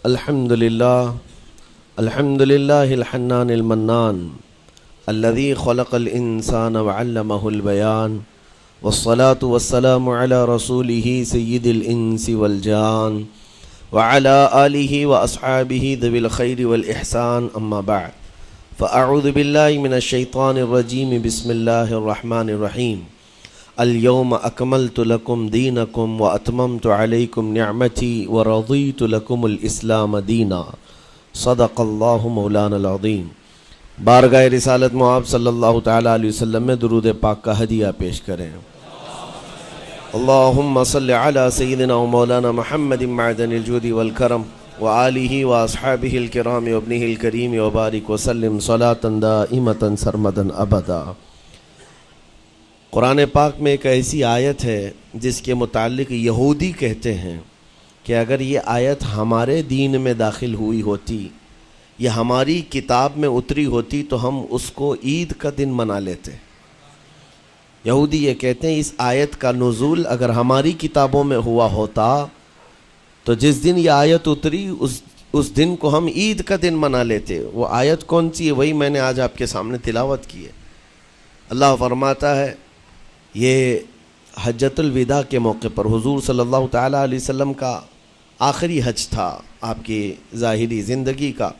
الحمد لله الحنان المنان الذي خلق الإنسان وعلمه البيان والصلاة والسلام على رسوله سيد الإنس والجان وعلى آله وأصحابه ذوي الخير والإحسان أما بعد فأعوذ بالله من الشيطان الرجيم بسم الله الرحمن الرحيم اليوم أكملت لكم دينكم وأتممت عليكم نعمتي ورضيت لكم الإسلام دينا صدق الله مولانا العظيم۔ بارگاہ رسالت معاب صلی اللہ تعالیٰ علیہ وسلم میں درود پاک کا ہدیہ پیش کریں۔ اللہم صلی علی سیدنا و مولانا محمد معدن الجود والکرم وآلہ واصحابہ الکرام وابنہ الکریم وبارک وسلم صلاة دائمة سرمدا ابدا۔ قرآن پاک میں ایک ایسی آیت ہے جس کے متعلق یہودی کہتے ہیں کہ اگر یہ آیت ہمارے دین میں داخل ہوئی ہوتی یا ہماری کتاب میں اتری ہوتی تو ہم اس کو عید کا دن منا لیتے۔ یہودی یہ کہتے ہیں اس آیت کا نزول اگر ہماری کتابوں میں ہوا ہوتا تو جس دن یہ آیت اتری اس دن کو ہم عید کا دن منا لیتے۔ وہ آیت کون سی ہے وہی میں نے آج آپ کے سامنے تلاوت کی ہے۔ اللہ فرماتا ہے یہ حجۃ الوداع کے موقع پر حضور صلی اللہ تعالیٰ علیہ وسلم کا آخری حج تھا آپ کی ظاہری زندگی کا۔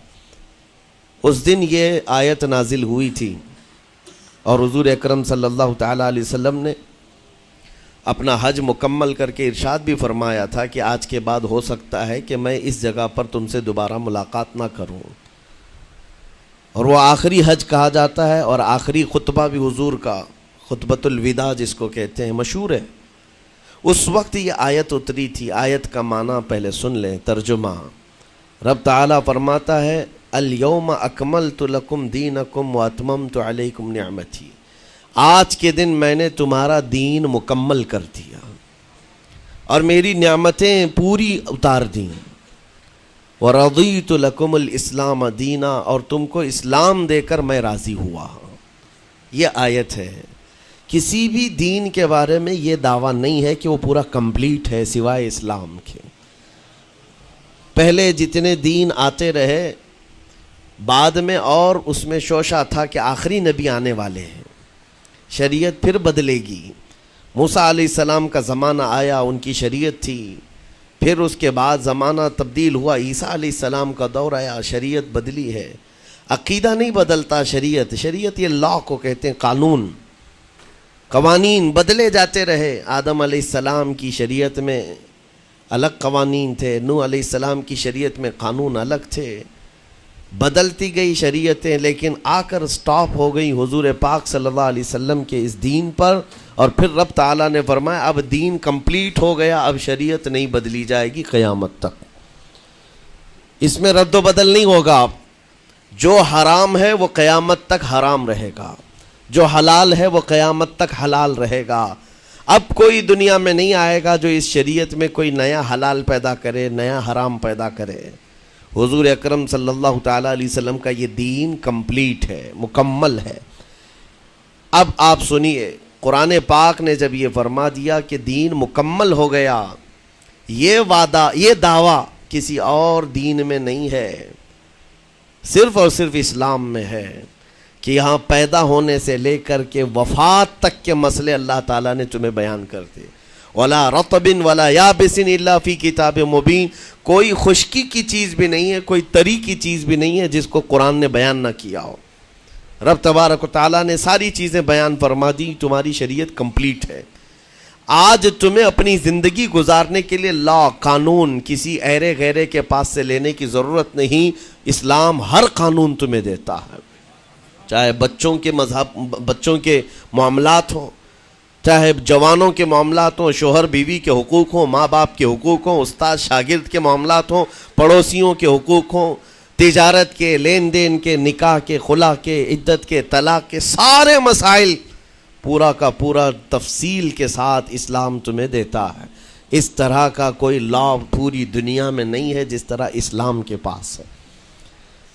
اس دن یہ آیت نازل ہوئی تھی اور حضور اکرم صلی اللہ تعالیٰ علیہ وسلم نے اپنا حج مکمل کر کے ارشاد بھی فرمایا تھا کہ آج کے بعد ہو سکتا ہے کہ میں اس جگہ پر تم سے دوبارہ ملاقات نہ کروں۔ اور وہ آخری حج کہا جاتا ہے اور آخری خطبہ بھی حضور کا خطبۃ الوداع جس کو کہتے ہیں مشہور ہے۔ اس وقت یہ آیت اتری تھی۔ آیت کا معنی پہلے سن لیں، ترجمہ۔ رب تعالیٰ فرماتا ہے الیوم اکملت لکم دینکم واتممت علیکم نعمتی، آج کے دن میں نے تمہارا دین مکمل کر دیا اور میری نعمتیں پوری اتار دیں۔ ورضیت لکم الاسلام دینا، اور تم کو اسلام دے کر میں راضی ہوا۔ یہ آیت ہے۔ کسی بھی دین کے بارے میں یہ دعویٰ نہیں ہے کہ وہ پورا کمپلیٹ ہے سوائے اسلام کے۔ پہلے جتنے دین آتے رہے بعد میں اور اس میں شوشہ تھا کہ آخری نبی آنے والے ہیں، شریعت پھر بدلے گی۔ موسیٰ علیہ السلام کا زمانہ آیا، ان کی شریعت تھی، پھر اس کے بعد زمانہ تبدیل ہوا، عیسیٰ علیہ السلام کا دور آیا، شریعت بدلی ہے۔ عقیدہ نہیں بدلتا، شریعت یہ لا کو کہتے ہیں، قانون، قوانین بدلے جاتے رہے۔ آدم علیہ السلام کی شریعت میں الگ قوانین تھے، نوح علیہ السلام کی شریعت میں قانون الگ تھے، بدلتی گئی شریعتیں، لیکن آ کر سٹاپ ہو گئی حضور پاک صلی اللہ علیہ وسلم کے اس دین پر۔ اور پھر رب تعالیٰ نے فرمایا اب دین کمپلیٹ ہو گیا، اب شریعت نہیں بدلی جائے گی قیامت تک، اس میں رد و بدل نہیں ہوگا۔ جو حرام ہے وہ قیامت تک حرام رہے گا، جو حلال ہے وہ قیامت تک حلال رہے گا۔ اب کوئی دنیا میں نہیں آئے گا جو اس شریعت میں کوئی نیا حلال پیدا کرے، نیا حرام پیدا کرے۔ حضور اکرم صلی اللہ تعالیٰ علیہ وسلم کا یہ دین کمپلیٹ ہے، مکمل ہے۔ اب آپ سنیے، قرآن پاک نے جب یہ فرما دیا کہ دین مکمل ہو گیا، یہ وعدہ، یہ دعویٰ کسی اور دین میں نہیں ہے، صرف اور صرف اسلام میں ہے کہ یہاں پیدا ہونے سے لے کر کے وفات تک کے مسئلے اللہ تعالیٰ نے تمہیں بیان کر دیے۔ وَلَا رَطْبٍ وَلَا يَابِسٍ إِلَّا فِي كِتَابٍ مُبِينٍ، کوئی خشکی کی چیز بھی نہیں ہے، کوئی تری کی چیز بھی نہیں ہے جس کو قرآن نے بیان نہ کیا ہو۔ رب تبارک و تعالیٰ نے ساری چیزیں بیان فرما دی، تمہاری شریعت کمپلیٹ ہے۔ آج تمہیں اپنی زندگی گزارنے کے لیے لا، قانون کسی ایرے غیرے کے پاس سے لینے کی ضرورت نہیں۔ اسلام ہر قانون تمہیں دیتا ہے، چاہے بچوں کے معاملات ہوں، چاہے جوانوں کے معاملات ہوں، شوہر بیوی کے حقوق ہوں، ماں باپ کے حقوق ہوں، استاد شاگرد کے معاملات ہوں، پڑوسیوں کے حقوق ہوں، تجارت کے، لین دین کے، نکاح کے، خلا کے، عدت کے، طلاق کے، سارے مسائل پورا کا پورا تفصیل کے ساتھ اسلام تمہیں دیتا ہے۔ اس طرح کا کوئی لا پوری دنیا میں نہیں ہے جس طرح اسلام کے پاس ہے۔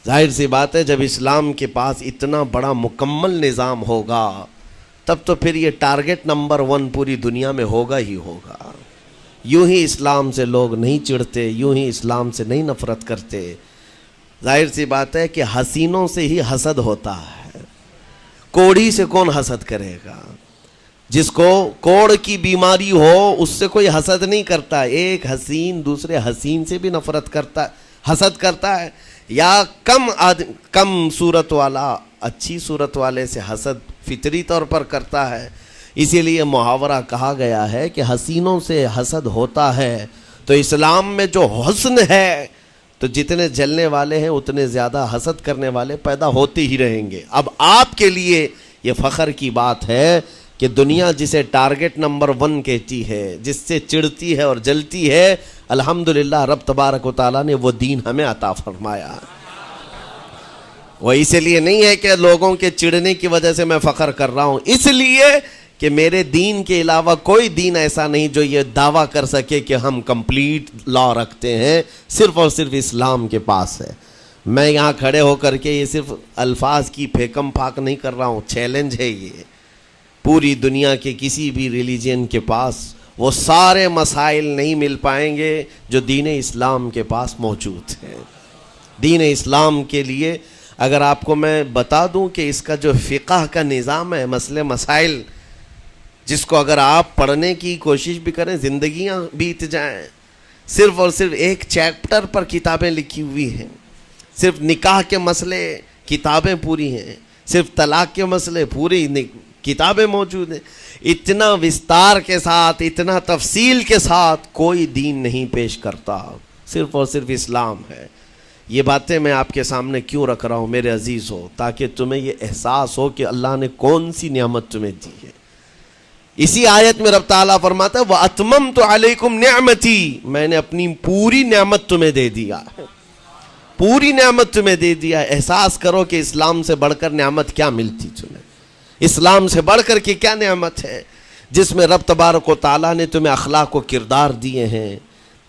ظاہر سی بات ہے جب اسلام کے پاس اتنا بڑا مکمل نظام ہوگا تب تو پھر یہ ٹارگٹ نمبر 1 پوری دنیا میں ہوگا ہی ہوگا۔ یوں ہی اسلام سے لوگ نہیں چڑھتے، یوں ہی اسلام سے نہیں نفرت کرتے۔ ظاہر سی بات ہے کہ حسینوں سے ہی حسد ہوتا ہے، کوڑی سے کون حسد کرے گا؟ جس کو کوڑ کی بیماری ہو اس سے کوئی حسد نہیں کرتا۔ ایک حسین دوسرے حسین سے بھی نفرت کرتا، حسد کرتا ہے، یا کم صورت والا اچھی صورت والے سے حسد فطری طور پر کرتا ہے۔ اسی لیے محاورہ کہا گیا ہے کہ حسینوں سے حسد ہوتا ہے، تو اسلام میں جو حسن ہے تو جتنے جلنے والے ہیں اتنے زیادہ حسد کرنے والے پیدا ہوتے ہی رہیں گے۔ اب آپ کے لیے یہ فخر کی بات ہے کہ دنیا جسے ٹارگٹ نمبر 1 کہتی ہے، جس سے چڑھتی ہے اور جلتی ہے، الحمدللہ رب تبارک و تعالیٰ نے وہ دین ہمیں عطا فرمایا۔ وہ اس لیے نہیں ہے کہ لوگوں کے چڑھنے کی وجہ سے میں فخر کر رہا ہوں، اس لیے کہ میرے دین کے علاوہ کوئی دین ایسا نہیں جو یہ دعویٰ کر سکے کہ ہم کمپلیٹ لا رکھتے ہیں، صرف اور صرف اسلام کے پاس ہے۔ میں یہاں کھڑے ہو کر کے یہ صرف الفاظ کی پھیکم پھاک نہیں کر رہا ہوں، چیلنج ہے یہ۔ پوری دنیا کے کسی بھی ریلیجن کے پاس وہ سارے مسائل نہیں مل پائیں گے جو دین اسلام کے پاس موجود ہیں۔ دین اسلام کے لیے اگر آپ کو میں بتا دوں کہ اس کا جو فقہ کا نظام ہے، مسئلے مسائل، جس کو اگر آپ پڑھنے کی کوشش بھی کریں زندگیاں بیت جائیں، صرف اور صرف ایک چیپٹر پر کتابیں لکھی ہوئی ہیں، صرف نکاح کے مسئلے کتابیں پوری ہیں، صرف طلاق کے مسئلے پوری کتابیں موجود ہیں۔ اتنا وستار کے ساتھ، اتنا تفصیل کے ساتھ کوئی دین نہیں پیش کرتا، صرف اور صرف اسلام ہے۔ یہ باتیں میں آپ کے سامنے کیوں رکھ رہا ہوں میرے عزیز ہو؟ تاکہ تمہیں یہ احساس ہو کہ اللہ نے کون سی نعمت تمہیں دی ہے۔ اسی آیت میں رب تعالیٰ فرماتا ہے وَأَتْمَمْتُ عَلَيْكُمْ نِعْمَتِي، میں نے اپنی پوری نعمت تمہیں دے دیا ہے، پوری نعمت تمہیں دے دیا ہے۔ احساس کرو کہ اسلام سے بڑھ کر نعمت کیا ملتی تمہیں، اسلام سے بڑھ کر کے کیا نعمت ہے، جس میں رب تبارک و تعالیٰ نے تمہیں اخلاق و کردار دیے ہیں،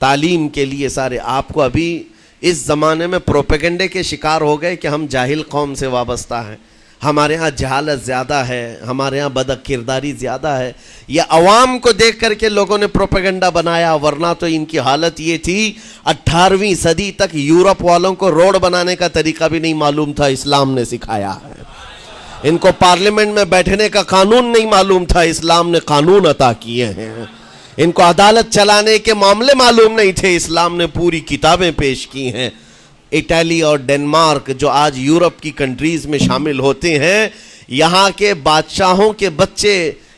تعلیم کے لیے سارے۔ آپ کو ابھی اس زمانے میں پروپیگنڈے کے شکار ہو گئے کہ ہم جاہل قوم سے وابستہ ہیں، ہمارے ہاں جہالت زیادہ ہے، ہمارے ہاں بد کرداری زیادہ ہے۔ یہ عوام کو دیکھ کر کے لوگوں نے پروپیگنڈا بنایا، ورنہ تو ان کی حالت یہ تھی 18ویں صدی تک یورپ والوں کو روڈ بنانے کا طریقہ بھی نہیں معلوم تھا، اسلام نے سکھایا ہے۔ ان کو پارلیمنٹ میں بیٹھنے کا قانون نہیں معلوم تھا، اسلام نے قانون عطا کیے ہیں۔ ان کو عدالت چلانے کے معاملے معلوم نہیں تھے، اسلام نے پوری کتابیں پیش کی ہیں۔ اٹلی اور ڈنمارک جو آج یورپ کی کنٹریز میں شامل ہوتے ہیں، یہاں کے بادشاہوں کے بچے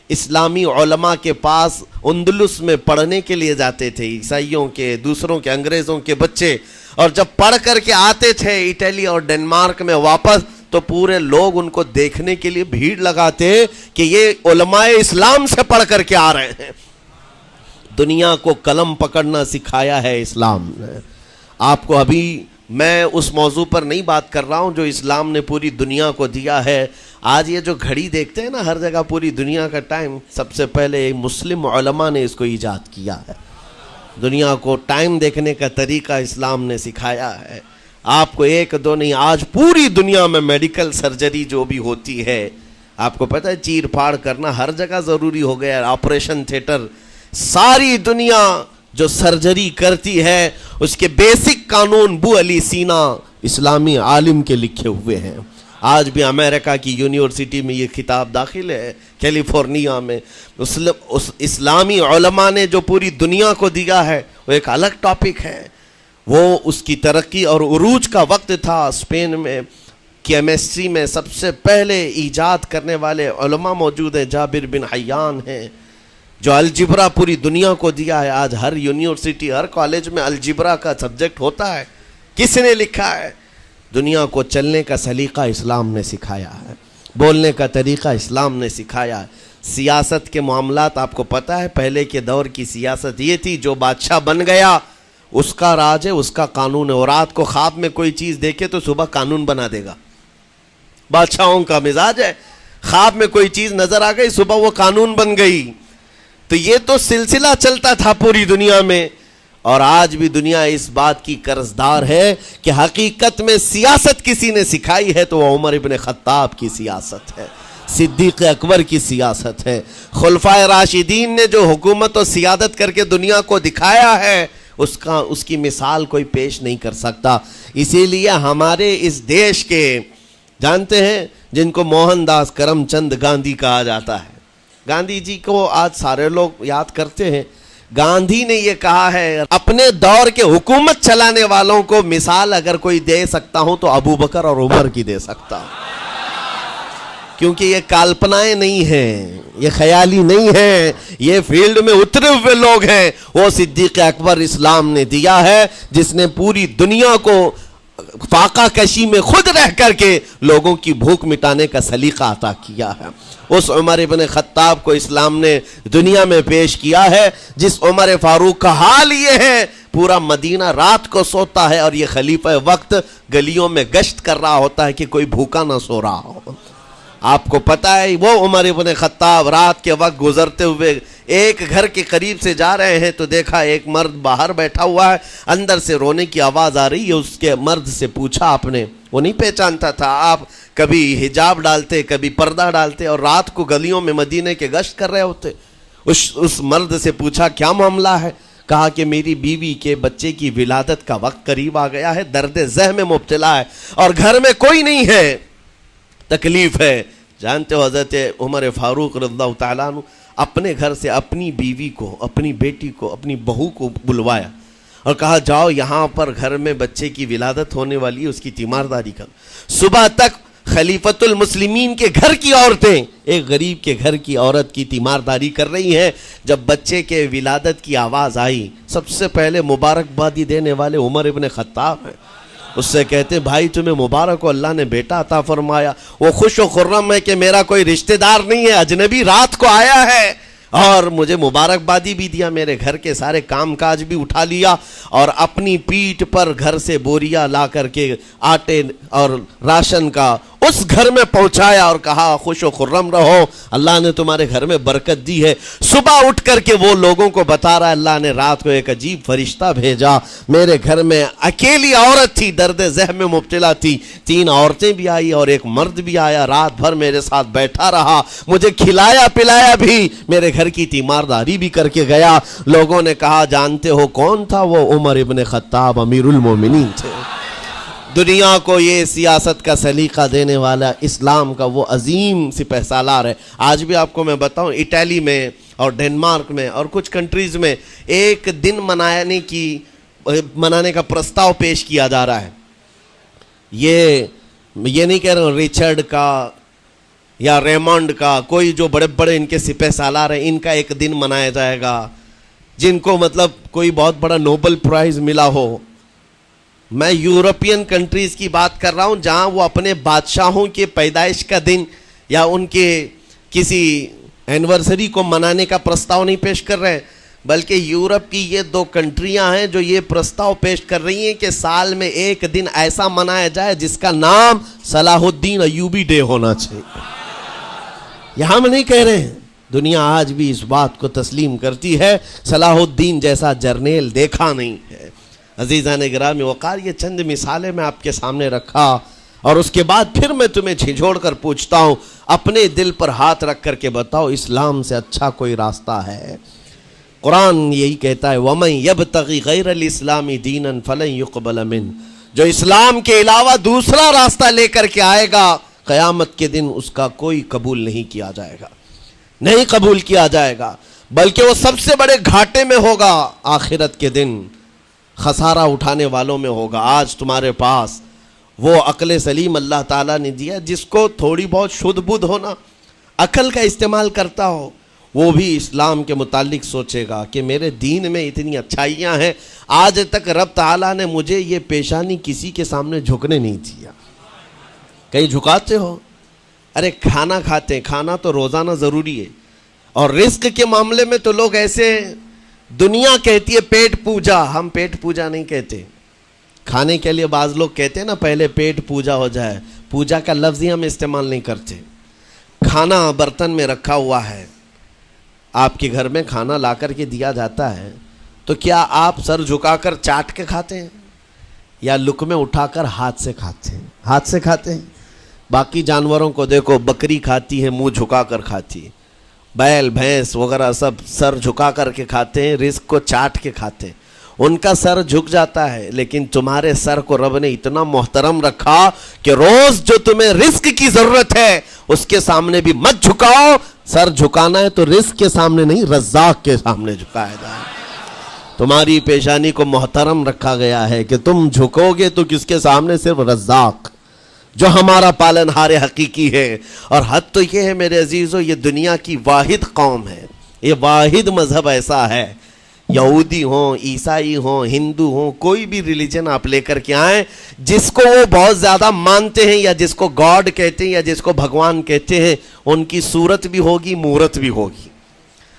اسلامی علماء کے پاس اندلس میں پڑھنے کے لیے جاتے تھے، عیسائیوں کے، دوسروں کے، انگریزوں کے بچے، اور جب پڑھ کر کے آتے تھے اٹلی اور ڈنمارک میں واپس تو پورے لوگ ان کو دیکھنے کے لیے بھیڑ لگاتے کہ یہ علماء اسلام سے پڑھ کر کے آ رہے ہیں۔ دنیا کو قلم پکڑنا سکھایا ہے اسلام نے۔ آپ کو ابھی میں اس موضوع پر نہیں بات کر رہا ہوں جو اسلام نے پوری دنیا کو دیا ہے۔ آج یہ جو گھڑی دیکھتے ہیں نا ہر جگہ پوری دنیا کا ٹائم، سب سے پہلے مسلم علماء نے اس کو ایجاد کیا ہے۔ دنیا کو ٹائم دیکھنے کا طریقہ اسلام نے سکھایا ہے۔ آپ کو ایک دو نہیں، آج پوری دنیا میں میڈیکل سرجری جو بھی ہوتی ہے، آپ کو پتہ ہے چیر پھاڑ کرنا ہر جگہ ضروری ہو گیا ہے، آپریشن تھیٹر، ساری دنیا جو سرجری کرتی ہے اس کے بیسک قانون بو علی سینا اسلامی عالم کے لکھے ہوئے ہیں۔ آج بھی امریکہ کی یونیورسٹی میں یہ کتاب داخل ہے، کیلیفورنیا میں۔ اسلامی علماء نے جو پوری دنیا کو دیا ہے وہ ایک الگ ٹاپک ہے، وہ اس کی ترقی اور عروج کا وقت تھا۔ اسپین میں کیمسٹری میں سب سے پہلے ایجاد کرنے والے علماء موجود ہیں، جابر بن حیان ہیں، جو الجبرا پوری دنیا کو دیا ہے۔ آج ہر یونیورسٹی، ہر کالج میں الجبرا کا سبجیکٹ ہوتا ہے۔ کس نے لکھا ہے؟ دنیا کو چلنے کا سلیقہ اسلام نے سکھایا ہے، بولنے کا طریقہ اسلام نے سکھایا ہے۔ سیاست کے معاملات آپ کو پتہ ہے، پہلے کے دور کی سیاست یہ تھی جو بادشاہ بن گیا اس کا راج ہے، اس کا قانون ہے، اور رات کو خواب میں کوئی چیز دیکھے تو صبح قانون بنا دے گا۔ بادشاہوں کا مزاج ہے، خواب میں کوئی چیز نظر آ گئی صبح وہ قانون بن گئی۔ تو یہ تو سلسلہ چلتا تھا پوری دنیا میں، اور آج بھی دنیا اس بات کی قرضدار ہے کہ حقیقت میں سیاست کسی نے سکھائی ہے تو وہ عمر ابن خطاب کی سیاست ہے۔ صدیق اکبر کی سیاست ہے۔ خلفائے راشدین نے جو حکومت و سیادت کر کے دنیا کو دکھایا ہے اس کی مثال کوئی پیش نہیں کر سکتا۔ اسی لیے ہمارے اس دیش کے جانتے ہیں جن کو موہن داس کرم چند گاندھی کہا جاتا ہے، گاندھی جی کو آج سارے لوگ یاد کرتے ہیں۔ گاندھی نے یہ کہا ہے اپنے دور کے حکومت چلانے والوں کو مثال اگر کوئی دے سکتا ہوں تو ابو بکر اور عمر کی دے سکتا ہوں، کیونکہ یہ کالپنائیں نہیں ہیں، یہ خیالی نہیں ہیں، یہ فیلڈ میں اترے ہوئے لوگ ہیں۔ وہ صدیق اکبر اسلام نے دیا ہے جس نے پوری دنیا کو فاقہ کشی میں خود رہ کر کے لوگوں کی بھوک مٹانے کا سلیقہ عطا کیا ہے۔ اس عمر ابن خطاب کو اسلام نے دنیا میں پیش کیا ہے جس عمر فاروق کا حال یہ ہے پورا مدینہ رات کو سوتا ہے اور یہ خلیفہ وقت گلیوں میں گشت کر رہا ہوتا ہے کہ کوئی بھوکا نہ سو رہا ہو۔ آپ کو پتہ ہے وہ عمر ابن خطاب رات کے وقت گزرتے ہوئے ایک گھر کے قریب سے جا رہے ہیں تو دیکھا ایک مرد باہر بیٹھا ہوا ہے، اندر سے رونے کی آواز آ رہی ہے۔ اس کے مرد سے پوچھا آپ نے، وہ نہیں پہچانتا تھا، آپ کبھی حجاب ڈالتے کبھی پردہ ڈالتے اور رات کو گلیوں میں مدینے کے گشت کر رہے ہوتے۔ اس مرد سے پوچھا کیا معاملہ ہے؟ کہا کہ میری بیوی کے بچے کی ولادت کا وقت قریب آ گیا ہے، درد ذہ میں مبتلا ہے اور گھر میں کوئی نہیں ہے، تکلیف ہے۔ جانتے ہو حضرت عمر فاروق رضی اللہ تعالیٰ عنہ اپنے گھر سے اپنی بیوی کو، اپنی بیٹی کو، اپنی بہو کو بلوایا اور کہا جاؤ یہاں پر گھر میں بچے کی ولادت ہونے والی ہے، اس کی تیمارداری کر۔ صبح تک خلیفۃ المسلمین کے گھر کی عورتیں ایک غریب کے گھر کی عورت کی تیمارداری کر رہی ہیں۔ جب بچے کے ولادت کی آواز آئی سب سے پہلے مبارکبادی دینے والے عمر ابن خطاب ہیں۔ اس سے کہتے بھائی تمہیں مبارک ہو، اللہ نے بیٹا عطا فرمایا۔ وہ خوش و خرم ہے کہ میرا کوئی رشتہ دار نہیں ہے، اجنبی رات کو آیا ہے اور مجھے مبارکبادی بھی دیا، میرے گھر کے سارے کام کاج بھی اٹھا لیا اور اپنی پیٹھ پر گھر سے بوریا لا کر کے آٹے اور راشن کا اس گھر میں پہنچایا اور کہا خوش و خرم رہو، اللہ نے تمہارے گھر میں برکت دی ہے۔ صبح اٹھ کر کے وہ لوگوں کو بتا رہا ہے اللہ نے رات کو ایک عجیب فرشتہ بھیجا، میرے گھر میں اکیلی عورت تھی، درد ذہ میں مبتلا تھی، 3 عورتیں بھی آئی اور ایک مرد بھی آیا، رات بھر میرے ساتھ بیٹھا رہا، مجھے کھلایا پلایا بھی، میرے گھر کی تیمارداری بھی کر کے گیا۔ لوگوں نے کہا جانتے ہو کون تھا؟ وہ عمر ابن خطاب امیر المومنین تھے۔ دنیا کو یہ سیاست کا سلیقہ دینے والا اسلام کا وہ عظیم سپہ سالار ہے۔ آج بھی آپ کو میں بتاؤں اٹلی میں اور ڈنمارک میں اور کچھ کنٹریز میں ایک دن منانے کا پرستاؤ پیش کیا جا رہا ہے۔ یہ نہیں کہہ رہا ہوں ریچرڈ کا یا ریمونڈ کا، کوئی جو بڑے بڑے ان کے سپہ سالار ہیں ان کا ایک دن منایا جائے گا جن کو مطلب کوئی بہت بڑا نوبل پرائز ملا ہو۔ میں یورپین کنٹریز کی بات کر رہا ہوں جہاں وہ اپنے بادشاہوں کے پیدائش کا دن یا ان کے کسی اینیورسری کو منانے کا پرستاؤ نہیں پیش کر رہے، بلکہ یورپ کی یہ 2 کنٹریاں ہیں جو یہ پرستاؤ پیش کر رہی ہیں کہ سال میں ایک دن ایسا منایا جائے جس کا نام صلاح الدین ایوبی ڈے ہونا چاہیے۔ یہ ہم نہیں کہہ رہے ہیں، دنیا آج بھی اس بات کو تسلیم کرتی ہے، صلاح الدین جیسا جرنیل دیکھا نہیں ہے۔ عزیزان گرامی وقار، یہ چند مثالیں میں آپ کے سامنے رکھا اور اس کے بعد پھر میں تمہیں جھنجھوڑ کر پوچھتا ہوں، اپنے دل پر ہاتھ رکھ کر کے بتاؤ اسلام سے اچھا کوئی راستہ ہے؟ قرآن یہی کہتا ہے وَمَن يَبْتَغِ غَيْرَ الْإِسْلَامِ دِينًا فَلَن يُقْبَلَ مِنْهُ، جو اسلام کے علاوہ دوسرا راستہ لے کر کے آئے گا قیامت کے دن اس کا کوئی قبول نہیں کیا جائے گا، نہیں قبول کیا جائے گا، بلکہ وہ سب سے بڑے گھاٹے میں ہوگا، آخرت کے دن خسارہ اٹھانے والوں میں ہوگا۔ آج تمہارے پاس وہ عقل سلیم اللہ تعالیٰ نے دیا جس کو تھوڑی بہت شدھ بدھ ہونا، عقل کا استعمال کرتا ہو، وہ بھی اسلام کے متعلق سوچے گا کہ میرے دین میں اتنی اچھائیاں ہیں، آج تک رب تعالیٰ نے مجھے یہ پیشانی کسی کے سامنے جھکنے نہیں دیا۔ کہیں جھکاتے ہو؟ ارے کھانا کھاتے ہیں، کھانا تو روزانہ ضروری ہے، اور رزق کے معاملے میں تو لوگ ایسے دنیا کہتی ہے پیٹ پوجا، ہم پیٹ پوجا نہیں کہتے۔ کھانے کے لیے بعض لوگ کہتے ہیں نا پہلے پیٹ پوجا ہو جائے، پوجا کا لفظ ہی ہم استعمال نہیں کرتے۔ کھانا برتن میں رکھا ہوا ہے، آپ کے گھر میں کھانا لا کر کے دیا جاتا ہے تو کیا آپ سر جھکا کر چاٹ کے کھاتے ہیں یا لقمے اٹھا کر ہاتھ سے کھاتے ہیں؟ ہاتھ سے کھاتے ہیں۔ باقی جانوروں کو دیکھو، بکری کھاتی ہے منہ جھکا کر کھاتی ہے، بیل بھینس وغیرہ سب سر جھکا کر کے کھاتے ہیں، رزق کو چاٹ کے کھاتے ہیں، ان کا سر جھک جاتا ہے، لیکن تمہارے سر کو رب نے اتنا محترم رکھا کہ روز جو تمہیں رزق کی ضرورت ہے اس کے سامنے بھی مت جھکاؤ. سر جھکانا ہے تو رزق کے سامنے نہیں، رزاق کے سامنے جھکایا جائے. تمہاری پیشانی کو محترم رکھا گیا ہے کہ تم جھکو گے تو کس کے سامنے؟ صرف رزاق جو ہمارا پالنہار حقیقی ہے. اور حد تو یہ ہے میرے عزیزو، یہ دنیا کی واحد قوم ہے، یہ واحد مذہب ایسا ہے، یہودی ہوں، عیسائی ہوں، ہندو ہوں، کوئی بھی ریلیجن آپ لے کر کے آئیں، جس کو وہ بہت زیادہ مانتے ہیں یا جس کو گاڈ کہتے ہیں یا جس کو بھگوان کہتے ہیں، ان کی صورت بھی ہوگی، مورت بھی ہوگی،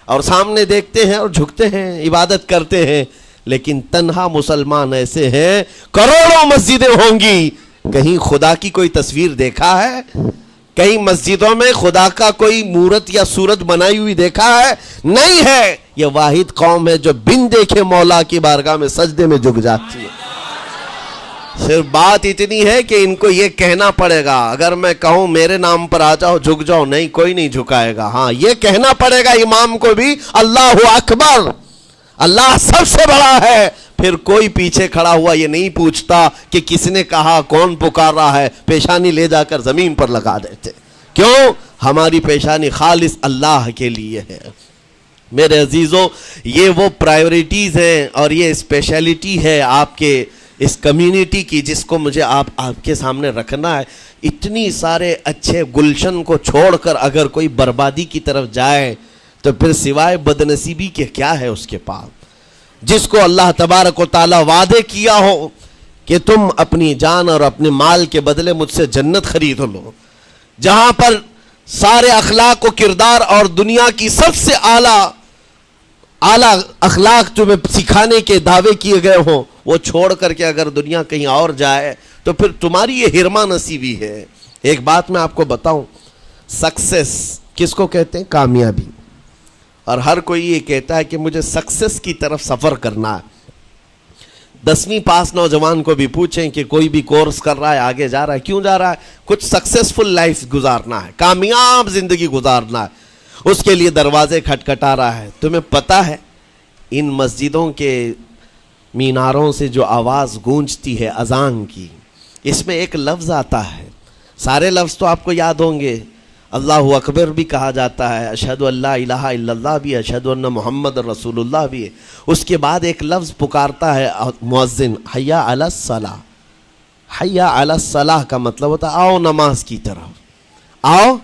اور سامنے دیکھتے ہیں اور جھکتے ہیں، عبادت کرتے ہیں. لیکن تنہا مسلمان ایسے ہیں، کروڑوں مسجدیں ہوں گی، کہیں خدا کی کوئی تصویر دیکھا ہے؟ کہیں مسجدوں میں خدا کا کوئی مورت یا صورت بنائی ہوئی دیکھا ہے؟ نہیں ہے. یہ واحد قوم ہے جو بن دیکھے مولا کی بارگاہ میں سجدے میں جھک جاتی ہے. صرف بات اتنی ہے کہ ان کو یہ کہنا پڑے گا، اگر میں کہوں میرے نام پر آ جاؤ جھک جاؤ، نہیں، کوئی نہیں جھکائے گا. ہاں، یہ کہنا پڑے گا امام کو بھی، اللہ اکبر، اللہ سب سے بڑا ہے. پھر کوئی پیچھے کھڑا ہوا یہ نہیں پوچھتا کہ کس نے کہا، کون پکار رہا ہے، پیشانی لے جا کر زمین پر لگا دیتے. کیوں؟ ہماری پیشانی خالص اللہ کے لیے ہے. میرے عزیزو، یہ وہ پرائیورٹیز ہیں اور یہ اسپیشلٹی ہے آپ کے اس کمیونٹی کی، جس کو مجھے آپ کے سامنے رکھنا ہے. اتنی سارے اچھے گلشن کو چھوڑ کر اگر کوئی بربادی کی طرف جائے تو پھر سوائے بدنصیبی کے کیا ہے اس کے پاس؟ جس کو اللہ تبارک و تعالیٰ وعدے کیا ہو کہ تم اپنی جان اور اپنے مال کے بدلے مجھ سے جنت خرید لو، جہاں پر سارے اخلاق و کردار اور دنیا کی سب سے اعلیٰ اخلاق تمہیں سکھانے کے دعوے کیے گئے ہوں، وہ چھوڑ کر کے اگر دنیا کہیں اور جائے تو پھر تمہاری یہ ہرما نصیبی ہے. ایک بات میں آپ کو بتاؤں، سکسیس کس کو کہتے ہیں؟ کامیابی. اور ہر کوئی یہ کہتا ہے کہ مجھے سکسیس کی طرف سفر کرنا ہے. 10ویں پاس نوجوان کو بھی پوچھیں کہ کوئی بھی کورس کر رہا ہے، آگے جا رہا ہے، کیوں جا رہا ہے؟ کچھ سکسیسفل لائف گزارنا ہے، کامیاب زندگی گزارنا ہے، اس کے لیے دروازے کھٹکھٹا رہا ہے. تمہیں پتہ ہے ان مسجدوں کے میناروں سے جو آواز گونجتی ہے اذان کی، اس میں ایک لفظ آتا ہے، سارے لفظ تو آپ کو یاد ہوں گے، اللہ اکبر بھی کہا جاتا ہے، اشہد ان لا الہ الا اللہ بھی، اشہد ان محمد رسول اللہ بھی ہے. اس کے بعد ایک لفظ پکارتا ہے مؤذن، حی علی الصلاۃ. حی علی الصلاۃ کا مطلب ہوتا ہے آؤ نماز کی طرف، آؤ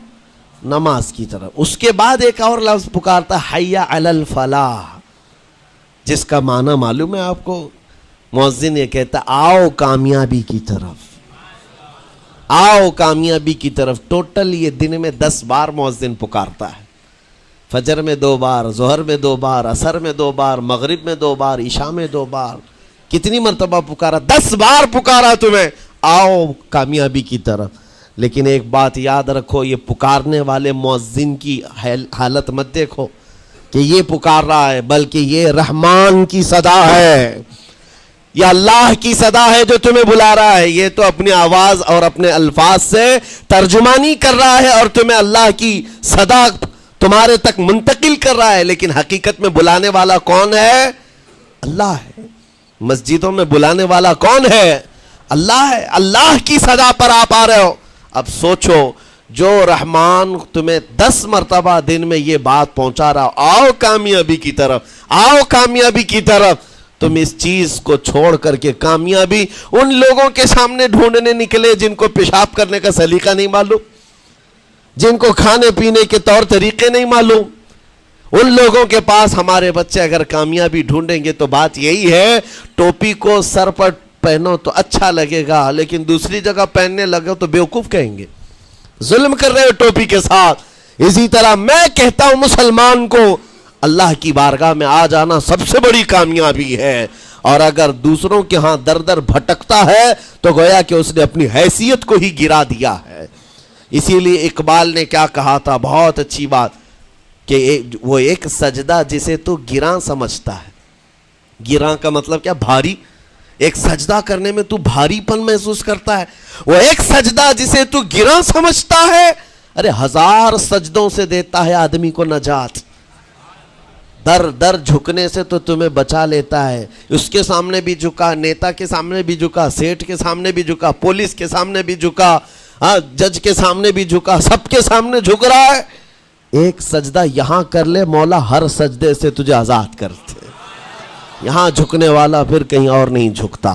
نماز کی طرف. اس کے بعد ایک اور لفظ پکارتا ہے حی علی الفلاح، جس کا معنی معلوم ہے آپ کو؟ مؤذن یہ کہتا ہے آؤ کامیابی کی طرف، آؤ کامیابی کی طرف. ٹوٹل یہ دن میں 10 بار مؤذن پکارتا ہے. فجر میں 2 بار، ظہر میں 2 بار، عصر میں 2 بار، مغرب میں 2 بار، عشاء میں 2 بار. کتنی مرتبہ پکارا؟ 10 بار پکارا تمہیں، آؤ کامیابی کی طرف. لیکن ایک بات یاد رکھو، یہ پکارنے والے مؤذن کی حالت مت دیکھو کہ یہ پکار رہا ہے، بلکہ یہ رحمان کی صدا ہے، یہ اللہ کی صدا ہے جو تمہیں بلا رہا ہے. یہ تو اپنی آواز اور اپنے الفاظ سے ترجمانی کر رہا ہے اور تمہیں اللہ کی صدا تمہارے تک منتقل کر رہا ہے. لیکن حقیقت میں بلانے والا کون ہے؟ اللہ ہے. مسجدوں میں بلانے والا کون ہے؟ اللہ ہے. اللہ کی صدا پر آپ آ رہے ہو. اب سوچو، جو رحمان تمہیں 10 مرتبہ دن میں یہ بات پہنچا رہا، آؤ کامیابی کی طرف، آؤ کامیابی کی طرف، تم اس چیز کو چھوڑ کر کے کامیابی ان لوگوں کے سامنے ڈھونڈنے نکلے جن کو پیشاب کرنے کا سلیقہ نہیں معلوم، جن کو کھانے پینے کے طور طریقے نہیں معلوم. ان لوگوں کے پاس ہمارے بچے اگر کامیابی ڈھونڈیں گے تو بات یہی ہے، ٹوپی کو سر پر پہنو تو اچھا لگے گا، لیکن دوسری جگہ پہننے لگے تو بیوقوف کہیں گے، ظلم کر رہے ہو ٹوپی کے ساتھ. اسی طرح میں کہتا ہوں مسلمان کو اللہ کی بارگاہ میں آ جانا سب سے بڑی کامیابی ہے. اور اگر دوسروں کے ہاں در در بھٹکتا ہے تو گویا کہ اس نے اپنی حیثیت کو ہی گرا دیا ہے. اسی لیے اقبال نے کیا کہا تھا، بہت اچھی بات، کہ وہ ایک سجدہ جسے تو گراں سمجھتا ہے. گراں کا مطلب کیا؟ بھاری. ایک سجدہ کرنے میں تو بھاری پن محسوس کرتا ہے، وہ ایک سجدہ جسے تو گراں سمجھتا ہے، ارے 1000 سجدوں سے دیتا ہے آدمی کو نجات۔ در در جھکنے سے تو تمہیں بچا لیتا ہے۔ اس کے سامنے بھی جھکا، نیتا کے سامنے بھی جھکا، سیٹھ کے سامنے بھی جھکا، پولیس کے سامنے بھی جھکا، جج کے سامنے بھی جھکا، سب کے سامنے جھک رہا ہے۔ ایک سجدہ یہاں کر لے، مولا ہر سجدے سے تجھے آزاد کرتے۔ یہاں جھکنے والا پھر کہیں اور نہیں جھکتا۔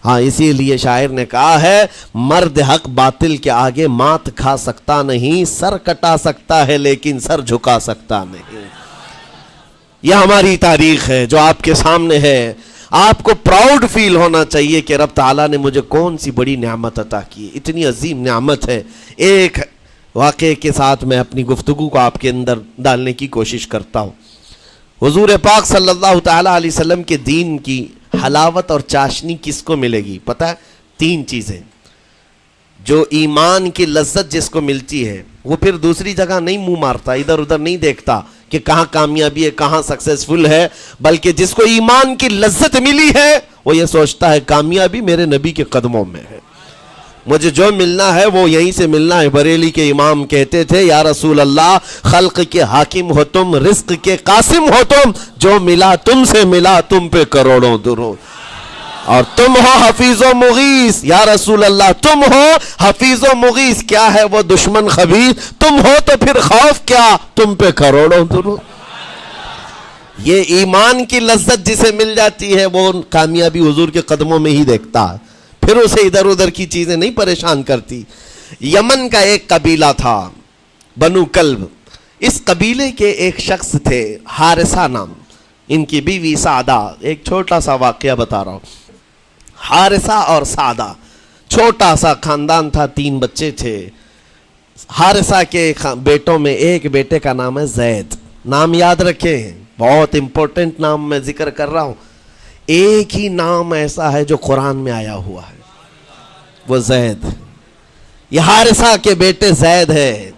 ہاں اسی لیے شاعر نے کہا ہے، مرد حق باطل کے آگے مات کھا سکتا نہیں، سر کٹا سکتا ہے لیکن سر جھکا سکتا نہیں۔ یہ ہماری تاریخ ہے جو آپ کے سامنے ہے۔ آپ کو پراؤڈ فیل ہونا چاہیے کہ رب تعالیٰ نے مجھے کون سی بڑی نعمت عطا کی، اتنی عظیم نعمت ہے۔ ایک واقعے کے ساتھ میں اپنی گفتگو کو آپ کے اندر ڈالنے کی کوشش کرتا ہوں۔ حضور پاک صلی اللہ تعالیٰ علیہ وسلم کے دین کی حلاوت اور چاشنی کس کو ملے گی پتہ ہے؟ 3 چیزیں۔ جو ایمان کی لذت جس کو ملتی ہے وہ پھر دوسری جگہ نہیں منہ مارتا، ادھر ادھر نہیں دیکھتا کہ کہاں کامیابی ہے، کہاں سکسیسفل ہے، بلکہ جس کو ایمان کی لذت ملی ہے وہ یہ سوچتا ہے کامیابی میرے نبی کے قدموں میں ہے، مجھے جو ملنا ہے وہ یہیں سے ملنا ہے۔ بریلی کے امام کہتے تھے، یا رسول اللہ خلق کے حاکم ہو تم، رزق کے قاسم ہو تم، جو ملا تم سے ملا تم پہ کروڑوں درود، اور تم ہو حفیظ و مغیث، یا رسول اللہ تم ہو حفیظ و مغیث، کیا ہے وہ دشمن خبیث، تم ہو تو پھر خوف کیا، تم پہ کروڑوں درود۔ یہ ایمان کی لذت جسے مل جاتی ہے وہ کامیابی حضور کے قدموں میں ہی دیکھتا ہے، پھر اسے ادھر ادھر کی چیزیں نہیں پریشان کرتی۔ یمن کا ایک قبیلہ تھا بنو کلب، اس قبیلے کے ایک شخص تھے حارثہ نام، ان کی بیوی سعدہ۔ ایک چھوٹا سا واقعہ بتا رہا ہوں۔ حارثہ اور سعدہ چھوٹا سا خاندان تھا، 3 بچے تھے۔ حارثہ کے بیٹوں میں ایک بیٹے کا نام ہے زید، نام یاد رکھیں، بہت امپورٹنٹ نام میں ذکر کر رہا ہوں۔ ایک ہی نام ایسا ہے جو قرآن میں آیا ہوا ہے، وہ زید۔ یہ حارثہ کے بیٹے زید ہے،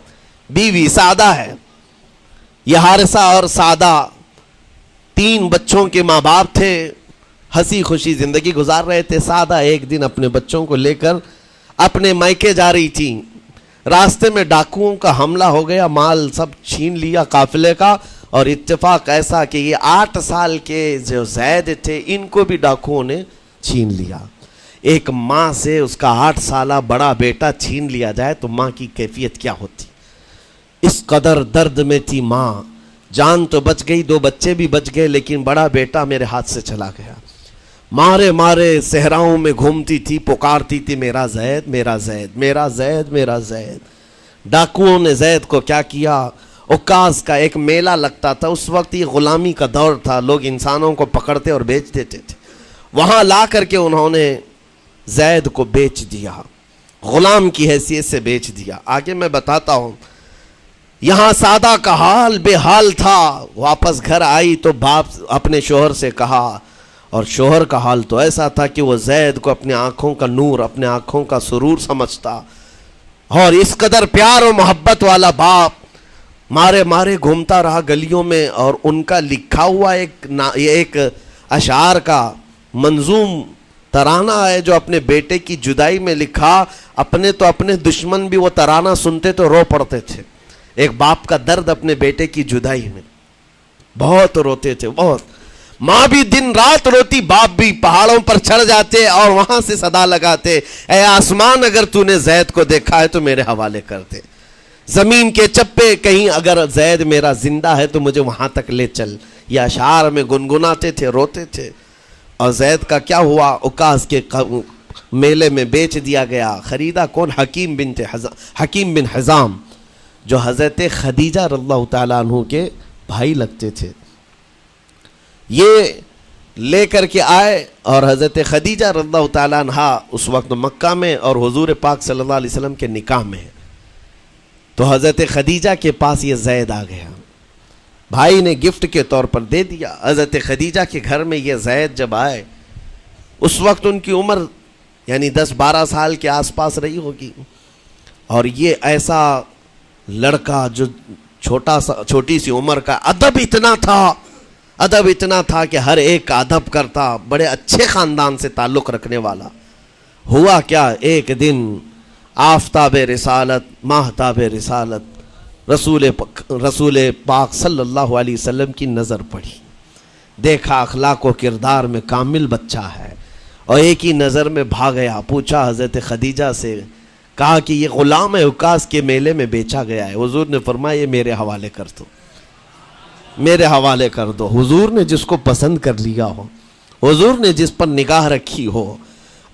بیوی سعدہ ہے۔ یہ حارثہ اور سعدہ 3 بچوں کے ماں باپ تھے، ہنسی خوشی زندگی گزار رہے تھے۔ سعدہ ایک دن اپنے بچوں کو لے کر اپنے میکے جا رہی تھی، راستے میں ڈاکوؤں کا حملہ ہو گیا، مال سب چھین لیا قافلے کا، اور اتفاق ایسا کہ یہ 8 سال کے جو زید تھے ان کو بھی ڈاکوؤں نے چھین لیا۔ ایک ماں سے اس کا 8 سالہ بڑا بیٹا چھین لیا جائے تو ماں کی کیفیت کیا ہوتی؟ اس قدر درد میں تھی ماں، جان تو بچ گئی، 2 بچے بھی بچ گئے، لیکن بڑا بیٹا میرے ہاتھ سے چلا گیا۔ مارے مارے صحراؤں میں گھومتی تھی، پکارتی تھی میرا زید میرا زید میرا زید میرا زید۔ ڈاکوؤں نے زید کو کیا کیا؟ عکاظ کا ایک میلہ لگتا تھا، اس وقت یہ غلامی کا دور تھا، لوگ انسانوں کو پکڑتے اور بیچ دیتے تھے، وہاں لا کر کے انہوں نے زید کو بیچ دیا، غلام کی حیثیت سے بیچ دیا۔ آگے میں بتاتا ہوں۔ یہاں سعدہ کا حال بے حال تھا، واپس گھر آئی تو باپ اپنے شوہر سے کہا، اور شوہر کا حال تو ایسا تھا کہ وہ زید کو اپنے آنکھوں کا نور، اپنے آنکھوں کا سرور سمجھتا، اور اس قدر پیار و محبت والا باپ مارے مارے گھومتا رہا گلیوں میں، اور ان کا لکھا ہوا ایک اشعار کا منظوم ترانہ ہے جو اپنے بیٹے کی جدائی میں لکھا۔ اپنے تو اپنے دشمن بھی وہ ترانہ سنتے تو رو پڑتے تھے۔ ایک باپ کا درد اپنے بیٹے کی جدائی میں، بہت روتے تھے، بہت۔ ماں بھی دن رات روتی، باپ بھی پہاڑوں پر چڑھ جاتے اور وہاں سے صدا لگاتے، اے آسمان اگر تو نے زید کو دیکھا ہے تو میرے حوالے کر دے، زمین کے چپے کہیں اگر زید میرا زندہ ہے تو مجھے وہاں تک لے چل۔ یہ اشعار میں گنگناتے تھے، روتے تھے۔ اور زید کا کیا ہوا؟ عکاظ کے میلے میں بیچ دیا گیا۔ خریدا کون؟ حکیم بن حزام، جو حضرت خدیجہ رضی اللہ تعالیٰ عنہ کے بھائی لگتے تھے۔ یہ لے کر کے آئے، اور حضرت خدیجہ رضی اللہ تعالیٰ عنہ اس وقت مکہ میں اور حضور پاک صلی اللہ علیہ وسلم کے نکاح میں ہے، تو حضرت خدیجہ کے پاس یہ زید آ گیا، بھائی نے گفٹ کے طور پر دے دیا۔ حضرت خدیجہ کے گھر میں یہ زید جب آئے، اس وقت ان کی عمر یعنی 10-12 سال کے آس پاس رہی ہوگی، اور یہ ایسا لڑکا جو چھوٹی سی عمر کا، ادب اتنا تھا، ادب اتنا تھا کہ ہر ایک کا ادب کرتا، بڑے اچھے خاندان سے تعلق رکھنے والا۔ ہوا کیا، ایک دن آفتاب رسالت، ماہتاب رسالت رسول پاک صلی اللہ علیہ وسلم کی نظر پڑی، دیکھا اخلاق و کردار میں کامل بچہ ہے، اور ایک ہی نظر میں بھاگ گیا۔ پوچھا حضرت خدیجہ سے، کہا کہ یہ غلام عکاظ کے میلے میں بیچا گیا ہے۔ حضور نے فرمایا یہ میرے حوالے کر دو، میرے حوالے کر دو۔ حضور نے جس کو پسند کر لیا ہو، حضور نے جس پر نگاہ رکھی ہو،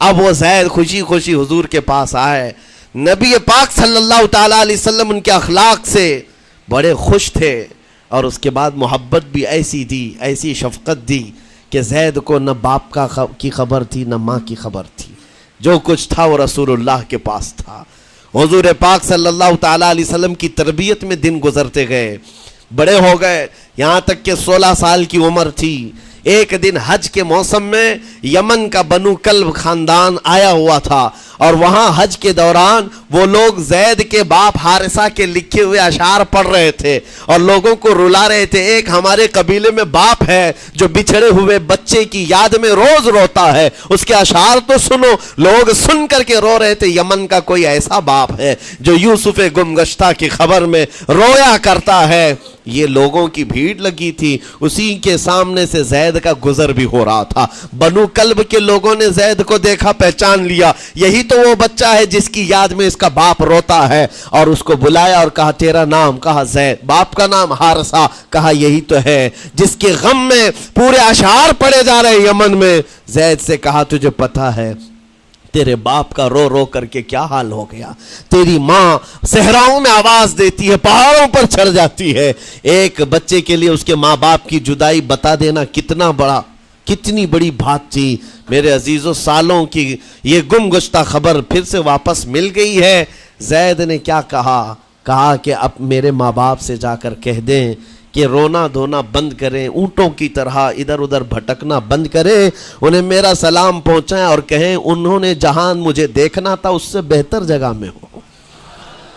اب وہ زید خوشی خوشی حضور کے پاس آئے۔ نبی پاک صلی اللہ تعالیٰ علیہ وسلم ان کے اخلاق سے بڑے خوش تھے، اور اس کے بعد محبت بھی ایسی دی، ایسی شفقت دی کہ زید کو نہ باپ کی خبر تھی نہ ماں کی خبر تھی، جو کچھ تھا وہ رسول اللہ کے پاس تھا۔ حضور پاک صلی اللہ تعالیٰ علیہ وسلم کی تربیت میں دن گزرتے گئے، بڑے ہو گئے، یہاں تک کہ 16 سال کی عمر تھی۔ ایک دن حج کے موسم میں یمن کا بنو کلب خاندان آیا ہوا تھا، اور وہاں حج کے دوران وہ لوگ زید کے باپ حارثہ کے لکھے ہوئے اشعار پڑھ رہے تھے اور لوگوں کو رلا رہے تھے۔ ایک ہمارے قبیلے میں باپ ہے جو بچھڑے ہوئے بچے کی یاد میں روز روتا ہے، اس کے اشعار تو سنو۔ لوگ سن کر کے رو رہے تھے، یمن کا کوئی ایسا باپ ہے جو یوسف گم گشتہ کی خبر میں رویا کرتا ہے۔ یہ لوگوں کی بھیڑ لگی تھی، اسی کے سامنے سے زید کا گزر بھی ہو رہا تھا۔ بنو کلب کے لوگوں نے زید کو دیکھا، پہچان لیا، یہی تو وہ بچہ ہے جس کی یاد میں اس کا باپ روتا ہے، اور اس کو بلایا اور کہا تیرا نام؟ کہا زید۔ باپ کا نام حارثہ؟ کہا یہی تو ہے جس کے غم میں پورے اشعار پڑے جا رہے یمن میں۔ زید سے کہا تجھے پتہ ہے تیرے باپ کا رو رو کر کے کیا حال ہو گیا؟ تیری ماں صحراؤں میں آواز دیتی ہے، پہاڑوں پر چڑھ جاتی ہے۔ ایک بچے کے لیے اس کے ماں باپ کی جدائی بتا دینا کتنی بڑی بات تھی۔ میرے عزیزو، سالوں کی یہ گم گشتہ خبر پھر سے واپس مل گئی ہے۔ زید نے کیا کہا کہ اب میرے ماں باپ سے جا کر کہہ دیں کہ رونا دھونا بند کریں، اونٹوں کی طرح ادھر ادھر بھٹکنا بند کریں، انہیں میرا سلام پہنچائیں اور کہیں انہوں نے جہاں مجھے دیکھنا تھا اس سے بہتر جگہ میں ہوں،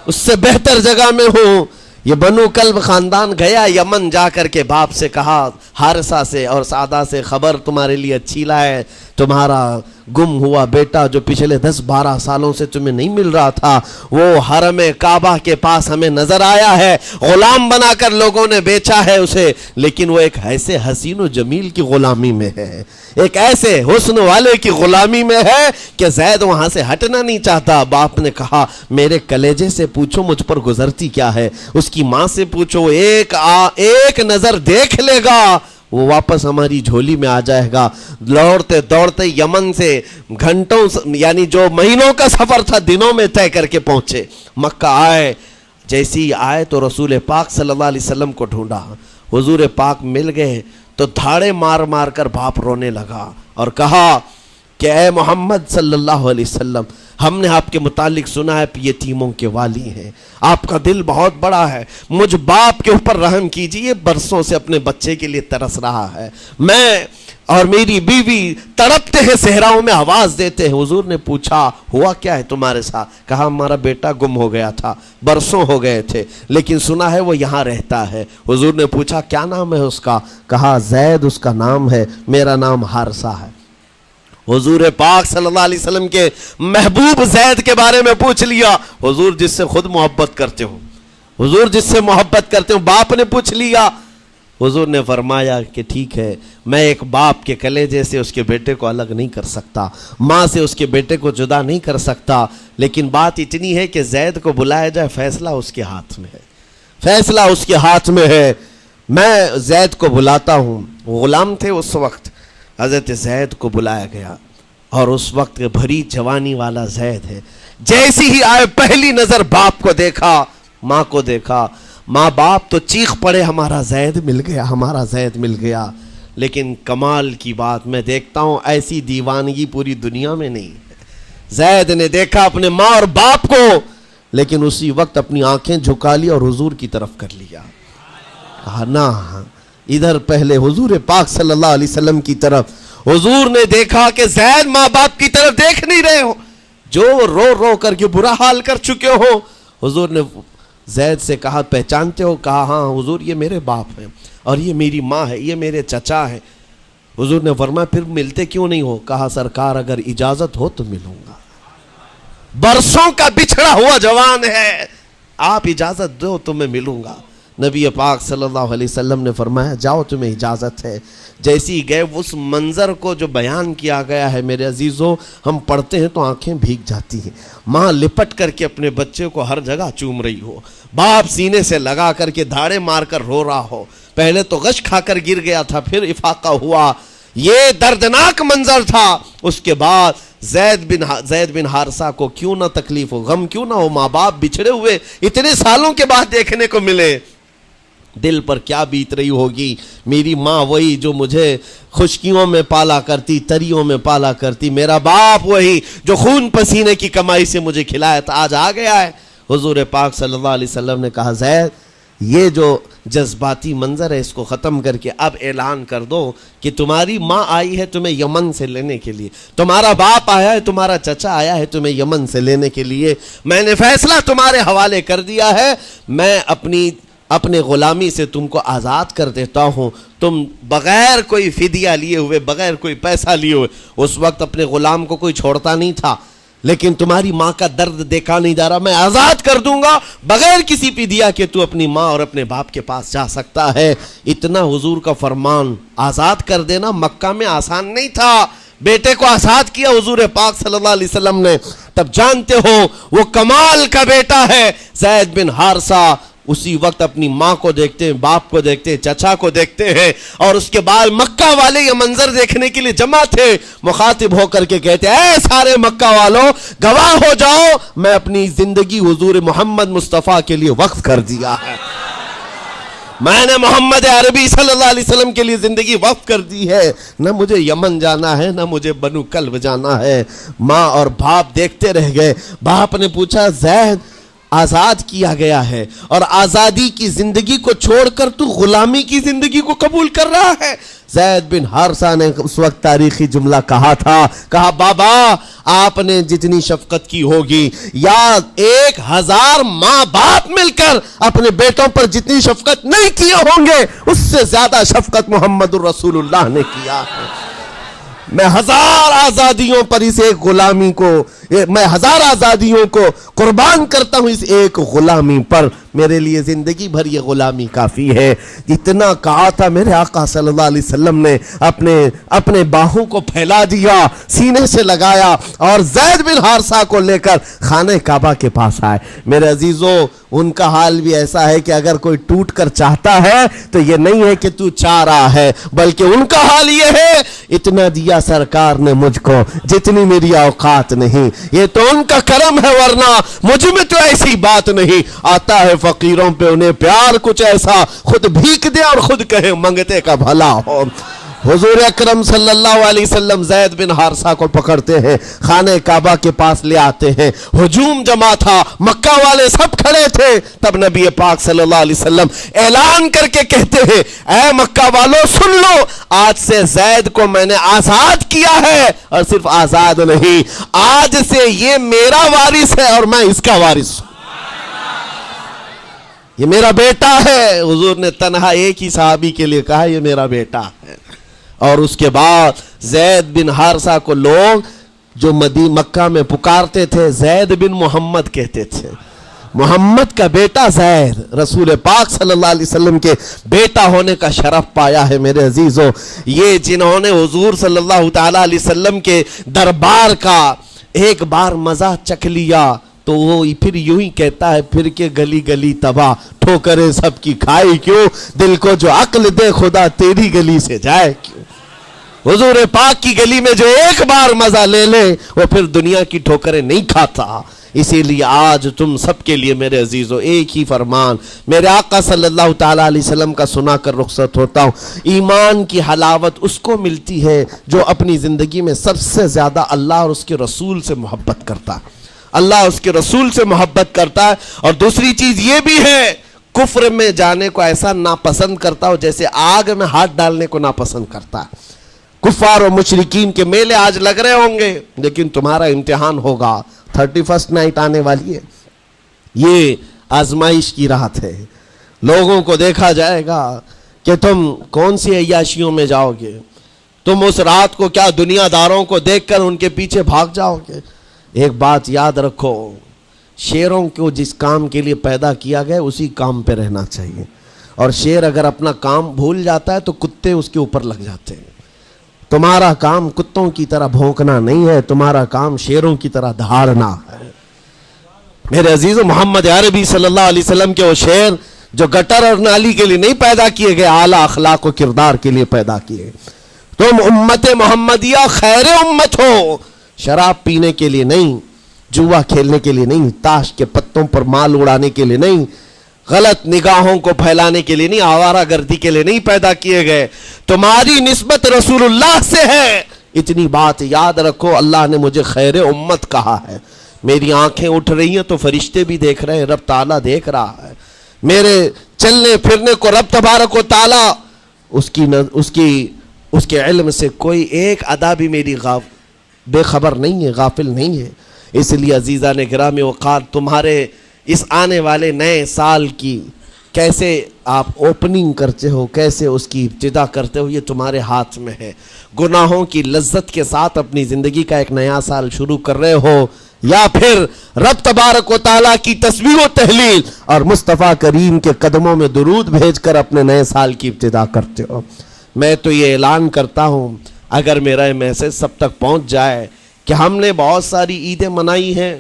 اس سے بہتر جگہ میں ہوں۔ یہ بنو کلب خاندان گیا یمن، جا کر کے باپ سے کہا، حارثہ سے اور سعدہ سے، خبر تمہارے لیے اچھی لائے، تمہارا گم ہوا بیٹا جو پچھلے 10-12 سالوں سے تمہیں نہیں مل رہا تھا، وہ حرم کعبہ کے پاس ہمیں نظر آیا ہے، غلام بنا کر لوگوں نے بیچا ہے اسے، لیکن وہ ایک ایسے حسین و جمیل کی غلامی میں ہے، ایک ایسے حسن والے کی غلامی میں ہے کہ زید وہاں سے ہٹنا نہیں چاہتا۔ باپ نے کہا میرے کلیجے سے پوچھو مجھ پر گزرتی کیا ہے، اس کی ماں سے پوچھو، ایک نظر دیکھ لے گا وہ واپس ہماری جھولی میں آ جائے گا۔ دوڑتے دوڑتے یمن سے گھنٹوں یعنی جو مہینوں کا سفر تھا دنوں میں طے کر کے پہنچے، مکہ آئے۔ جیسی آئے تو رسول پاک صلی اللہ علیہ وسلم کو ڈھونڈا، حضور پاک مل گئے تو دھاڑے مار مار کر باپ رونے لگا اور کہا کہ اے محمد صلی اللہ علیہ وسلم، ہم نے آپ کے متعلق سنا ہے یتیموں کے والی ہیں، آپ کا دل بہت بڑا ہے، مجھ باپ کے اوپر رحم کیجئے، برسوں سے اپنے بچے کے لیے ترس رہا ہے، میں اور میری بیوی تڑپتے ہیں، صحراؤں میں آواز دیتے ہیں۔ حضور نے پوچھا ہوا کیا ہے تمہارے ساتھ؟ کہا ہمارا بیٹا گم ہو گیا تھا، برسوں ہو گئے تھے، لیکن سنا ہے وہ یہاں رہتا ہے۔ حضور نے پوچھا کیا نام ہے اس کا؟ کہا زید اس کا نام ہے، میرا نام حارثہ ہے۔ حضور پاک صلی اللہ علیہ وسلم کے محبوب زید کے بارے میں پوچھ لیا، حضور جس سے خود محبت کرتے ہو، حضور جس سے محبت کرتے ہو، باپ نے پوچھ لیا۔ حضور نے فرمایا کہ ٹھیک ہے، میں ایک باپ کے کلیجے سے اس کے بیٹے کو الگ نہیں کر سکتا، ماں سے اس کے بیٹے کو جدا نہیں کر سکتا، لیکن بات اتنی ہے کہ زید کو بلایا جائے، فیصلہ اس کے ہاتھ میں ہے، فیصلہ اس کے ہاتھ میں ہے۔ میں زید کو بلاتا ہوں۔ غلام تھے اس وقت، حضرت زید کو بلایا گیا، اور اس وقت بھری جوانی والا زید ہے۔ جیسی ہی آئے پہلی نظر باپ کو دیکھا، ماں کو دیکھا، ماں باپ تو چیخ پڑے ہمارا زید مل گیا، ہمارا زید مل گیا۔ لیکن کمال کی بات میں دیکھتا ہوں ایسی دیوانگی پوری دنیا میں نہیں ہے۔ زید نے دیکھا اپنے ماں اور باپ کو، لیکن اسی وقت اپنی آنکھیں جھکا لی اور حضور کی طرف کر لیا، کہا نہ، ادھر پہلے حضور پاک صلی اللہ علیہ وسلم کی طرف۔ حضور نے دیکھا کہ زید ماں باپ کی طرف دیکھ نہیں رہے ہو، جو رو رو کر کے برا حال کر چکے ہو۔ حضور نے زید سے کہا پہچانتے ہو؟ کہا ہاں حضور یہ میرے باپ ہیں اور یہ میری ماں ہے، یہ میرے چچا ہیں۔ حضور نے فرمایا پھر ملتے کیوں نہیں ہو؟ کہا سرکار اگر اجازت ہو تو ملوں گا، برسوں کا بچھڑا ہوا جوان ہے، آپ اجازت دو تو میں ملوں گا۔ نبی پاک صلی اللہ علیہ وسلم نے فرمایا جاؤ تمہیں اجازت ہے۔ جیسی گئے اس منظر کو جو بیان کیا گیا ہے میرے عزیزوں، ہم پڑھتے ہیں تو آنکھیں بھیگ جاتی ہیں۔ ماں لپٹ کر کے اپنے بچے کو ہر جگہ چوم رہی ہو، باپ سینے سے لگا کر کے دھاڑے مار کر رو رہا ہو، پہلے تو غش کھا کر گر گیا تھا، پھر افاقہ ہوا، یہ دردناک منظر تھا۔ اس کے بعد زید بن حارثہ کو کیوں نہ تکلیف ہو، غم کیوں نہ ہو، ماں باپ بچھڑے ہوئے اتنے سالوں کے بعد دیکھنے کو ملے، دل پر کیا بیت رہی ہوگی۔ میری ماں وہی جو مجھے خشکیوں میں پالا کرتی، تریوں میں پالا کرتی، میرا باپ وہی جو خون پسینے کی کمائی سے مجھے کھلایا تھا، آج آ گیا ہے۔ حضور پاک صلی اللہ علیہ وسلم نے کہا زید یہ جو جذباتی منظر ہے اس کو ختم کر کے اب اعلان کر دو کہ تمہاری ماں آئی ہے تمہیں یمن سے لینے کے لیے، تمہارا باپ آیا ہے، تمہارا چچا آیا ہے تمہیں یمن سے لینے کے لیے، میں نے فیصلہ تمہارے حوالے کر دیا ہے، میں اپنے غلامی سے تم کو آزاد کر دیتا ہوں، تم بغیر کوئی فدیہ لیے ہوئے، بغیر کوئی پیسہ لیے ہوئے، اس وقت اپنے غلام کو کوئی چھوڑتا نہیں تھا، لیکن تمہاری ماں کا درد دیکھا نہیں جا رہا، میں آزاد کر دوں گا بغیر کسی فدیہ کے، تو اپنی ماں اور اپنے باپ کے پاس جا سکتا ہے۔ اتنا حضور کا فرمان، آزاد کر دینا مکہ میں آسان نہیں تھا، بیٹے کو آزاد کیا حضور پاک صلی اللہ علیہ وسلم نے، تب جانتے ہو وہ کمال کا بیٹا ہے زید بن حارثہ۔ اسی وقت اپنی ماں کو دیکھتے ہیں، باپ کو دیکھتے ہیں، چچا کو دیکھتے ہیں، اور اس کے بعد مکہ والے یہ منظر دیکھنے کے لیے جمع تھے، مخاطب ہو کر کے کہتے ہیں اے سارے مکہ والوں گواہ ہو جاؤ، میں اپنی زندگی حضور محمد مصطفیٰ کے لیے وقف کر دیا ہے، میں نے محمد عربی صلی اللہ علیہ وسلم کے لیے زندگی وقف کر دی ہے، نہ مجھے یمن جانا ہے، نہ مجھے بنو کلب جانا ہے۔ ماں اور باپ دیکھتے رہ گئے۔ باپ نے پوچھا زید آزاد کیا گیا ہے اور آزادی کی زندگی کو چھوڑ کر تو غلامی کی زندگی کو قبول کر رہا ہے؟ زید بن حارثہ نے اس وقت تاریخی جملہ کہا تھا، کہا بابا آپ نے جتنی شفقت کی ہوگی یا 1000 ماں باپ مل کر اپنے بیٹوں پر جتنی شفقت نہیں کیے ہوں گے اس سے زیادہ شفقت محمد الرسول اللہ نے کیا ہے۔ میں 1000 آزادیوں پر اس ایک غلامی کو، میں 1000 آزادیوں کو قربان کرتا ہوں اس ایک غلامی پر، میرے لیے زندگی بھر یہ غلامی کافی ہے۔ اتنا کہا تھا میرے آقا صلی اللہ علیہ وسلم نے اپنے باہوں کو پھیلا دیا، سینے سے لگایا اور زید بن حارثہ کو لے کر خانہ کعبہ کے پاس آئے۔ میرے عزیزوں ان کا حال بھی ایسا ہے کہ اگر کوئی ٹوٹ کر چاہتا ہے تو یہ نہیں ہے کہ تو چاہ رہا ہے، بلکہ ان کا حال یہ ہے اتنا دیا سرکار نے مجھ کو جتنی میری اوقات نہیں، یہ تو ان کا کرم ہے ورنہ مجھ میں تو ایسی بات نہیں۔ آتا ہے فقیروں پہ انہیں پیار کچھ ایسا، خود بھیک دے اور خود کہے منگتے کا بھلا ہو۔ حضور اکرم صلی اللہ علیہ وسلم زید بن حارثہ کو پکڑتے ہیں، خانہ کعبہ کے پاس لے آتے ہیں، ہجوم جمع تھا، مکہ والے سب کھڑے تھے، تب نبی پاک صلی اللہ علیہ وسلم اعلان کر کے کہتے ہیں اے مکہ والوں سن لو، آج سے زید کو میں نے آزاد کیا ہے، اور صرف آزاد نہیں، آج سے یہ میرا وارث ہے اور میں اس کا وارث ہوں، یہ میرا بیٹا ہے۔ حضور نے تنہا ایک ہی صحابی کے لیے کہا یہ میرا بیٹا ہے۔ اور اس کے بعد زید بن حارثہ کو لوگ جو مکہ میں پکارتے تھے زید بن محمد کہتے تھے، محمد کا بیٹا زید، رسول پاک صلی اللہ علیہ وسلم کے بیٹا ہونے کا شرف پایا ہے۔ میرے عزیزوں یہ جنہوں نے حضور صلی اللہ تعالی علیہ وسلم کے دربار کا ایک بار مزہ چکھ لیا تو وہ پھر یوں ہی کہتا ہے پھر کے گلی گلی تباہ، ٹھوکریں سب کی کھائی کیوں، دل کو جو عقل دے خدا تیری گلی سے جائے کیوں۔ حضور پاک کی گلی میں جو ایک بار مزہ لے لے وہ پھر دنیا کی ٹھوکریں نہیں کھاتا۔ اسی لیے آج تم سب کے لیے میرے عزیزو ایک ہی فرمان میرے آقا صلی اللہ تعالیٰ علیہ وسلم کا سنا کر رخصت ہوتا ہوں۔ ایمان کی حلاوت اس کو ملتی ہے جو اپنی زندگی میں سب سے زیادہ اللہ اور اس کے رسول سے محبت کرتا ہے، اللہ اس کے رسول سے محبت کرتا ہے۔ اور دوسری چیز یہ بھی ہے کفر میں جانے کو ایسا ناپسند کرتا ہو جیسے آگ میں ہاتھ ڈالنے کو ناپسند کرتا ہے۔ کفار و مشرکین کے میلے آج لگ رہے ہوں گے لیکن تمہارا امتحان ہوگا، 31 نائٹ آنے والی ہے، یہ آزمائش کی رات ہے. لوگوں کو دیکھا جائے گا کہ تم کون سی عیاشیوں میں جاؤ گے. تم اس رات کو کیا دنیا داروں کو دیکھ کر ان کے پیچھے بھاگ جاؤ گے؟ ایک بات یاد رکھو، شیروں کو جس کام کے لیے پیدا کیا گیا اسی کام پہ رہنا چاہیے. اور شیر اگر اپنا کام بھول جاتا ہے تو کتے اس کے اوپر لگ جاتے ہیں. تمہارا کام کتوں کی طرح بھونکنا نہیں ہے، تمہارا کام شیروں کی طرح دھاڑنا ہے. میرے عزیزو، محمد عربی صلی اللہ علیہ وسلم کے وہ شیر جو گٹر اور نالی کے لیے نہیں پیدا کیے گئے، اعلیٰ اخلاق و کردار کے لیے پیدا کیے. تم امت محمدیہ خیر امت ہو، شراب پینے کے لیے نہیں، جوا کھیلنے کے لیے نہیں، تاش کے پتوں پر مال اڑانے کے لیے نہیں، غلط نگاہوں کو پھیلانے کے لیے نہیں، آوارہ گردی کے لیے نہیں پیدا کیے گئے. تمہاری نسبت رسول اللہ سے ہے. اتنی بات یاد رکھو، اللہ نے مجھے خیر امت کہا ہے. میری آنکھیں اٹھ رہی ہیں تو فرشتے بھی دیکھ رہے ہیں، رب تعالیٰ دیکھ رہا ہے. میرے چلنے پھرنے کو رب تبارک و تعالیٰ اس کے علم سے کوئی ایک ادا بھی میری بے خبر نہیں ہے، غافل نہیں ہے. اس لیے عزیزان گرامی وقار، تمہارے اس آنے والے نئے سال کی کیسے آپ اوپننگ کرتے ہو، کیسے اس کی ابتدا کرتے ہو، یہ تمہارے ہاتھ میں ہے. گناہوں کی لذت کے ساتھ اپنی زندگی کا ایک نیا سال شروع کر رہے ہو، یا پھر رب تبارک و تعالیٰ کی تسبیح و تہلیل اور مصطفیٰ کریم کے قدموں میں درود بھیج کر اپنے نئے سال کی ابتدا کرتے ہو. میں تو یہ اعلان کرتا ہوں، اگر میرا یہ میسج سب تک پہنچ جائے کہ ہم نے بہت ساری عیدیں منائی ہیں،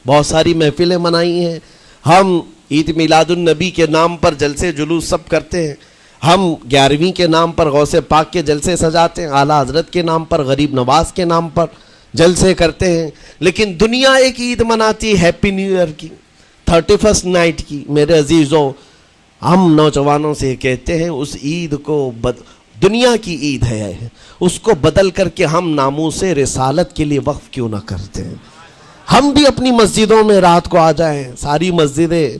بہت ساری محفلیں منائی ہیں، ہم عید میلاد النبی کے نام پر جلسے جلوس سب کرتے ہیں، ہم 11ویں کے نام پر غوث پاک کے جلسے سجاتے ہیں، اعلیٰ حضرت کے نام پر، غریب نواز کے نام پر جلسے کرتے ہیں، لیکن دنیا ایک عید مناتی ہے ہیپی نیو ایئر کی، 31st نائٹ کی. میرے عزیزوں، ہم نوجوانوں سے کہتے ہیں اس عید کو دنیا کی عید ہے، اس کو بدل کر کے ہم ناموس رسالت کے لیے وقف کیوں نہ کرتے ہیں؟ ہم بھی اپنی مسجدوں میں رات کو آ جائیں، ساری مسجدیں